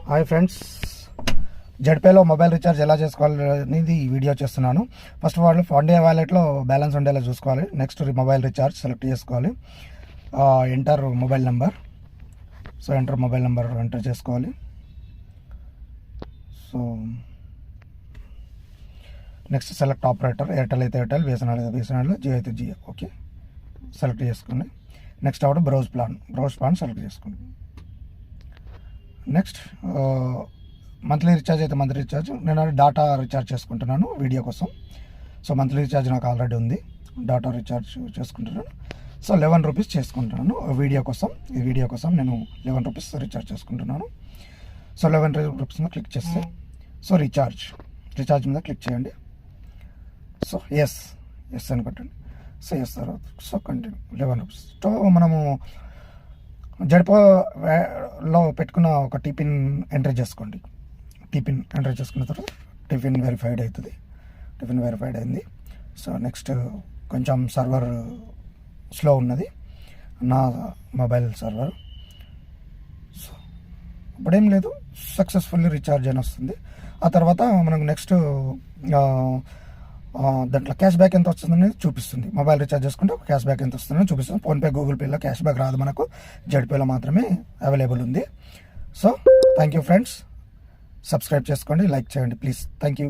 Hi friends, జెడ్పేలో mobile recharge ఎలా చేసుకోవాలనేది ఈ వీడియో చేస్తున్నాను. First of all one day వ్యాలెట్లో బ్యాలెన్స్ ఉండేలా చూసుకోవాలి. నెక్స్ట్ మొబైల్ రీఛార్జ్ సెలెక్ట్ చేసుకోవాలి. Enter mobile number. So enter mobile number enter చేసుకోవాలి. So next select operator. Airtel అయితే ఎయిర్టెల్, బిఎస్ఎన్ఎల్ అయితే బిఎస్ఎన్ఎల్, జియో అయితే జియో. ఓకే, సెలెక్ట్ చేసుకోండి. నెక్స్ట్ అప్పుడు బ్రౌజ్ ప్లాన్ సెలెక్ట్ చేసుకోండి. నెక్స్ట్ మంత్లీ రీఛార్జ్ అయితే మంత్లీ రీఛార్జ్. నేను డాటా రీఛార్జ్ చేసుకుంటున్నాను వీడియో కోసం. సో మంత్లీ రీఛార్జ్ నాకు ఆల్రెడీ ఉంది, డాటా రీఛార్జ్ చేసుకుంటున్నాను. సో 11 రూపీస్ చేసుకుంటున్నాను వీడియో కోసం. ఈ వీడియో కోసం నేను 11 రూపీస్ రీఛార్జ్ చేసుకుంటున్నాను. సో 11 రూపీస్ మీద క్లిక్ చేస్తే సో రీఛార్జ్ మీద క్లిక్ చేయండి. సో ఎస్ అని కొట్టండి. సో ఎస్ తర్వాత సో కంటిన్యూ 11 రూపీస్. సో మనము జడ్పోలో పెట్టుకున్న ఒక టీపిన్ ఎంటర్ చేసుకోండి. టీపిన్ ఎంటర్ చేసుకున్న తర్వాత టిఫిన్ వెరిఫైడ్ అవుతుంది. టిఫిన్ వెరిఫైడ్ అయింది. సో నెక్స్ట్ కొంచెం సర్వర్ స్లో ఉన్నది, నా మొబైల్ సర్వర్. సో ఇప్పుడేం లేదు, సక్సెస్ఫుల్లీ రీఛార్జ్ అని వస్తుంది. ఆ తర్వాత మనకు నెక్స్ట్ దాంట్లో క్యాష్ బ్యాక్ ఎంత వస్తుందనేది చూపిస్తుంది. మొబైల్ రీఛార్జ్ చేసుకుంటే క్యాష్ బ్యాక్ ఎంత వస్తుందని చూపిస్తుంది. ఫోన్పే, గూగుల్ పేలో క్యాష్ బ్యాక్ రాదు, మనకు జెడ్పేలో మాత్రమే అవైలబుల్ ఉంది. So thank you friends, subscribe చేసుకోండి, లైక్ చేయండి ప్లీజ్. Thank you.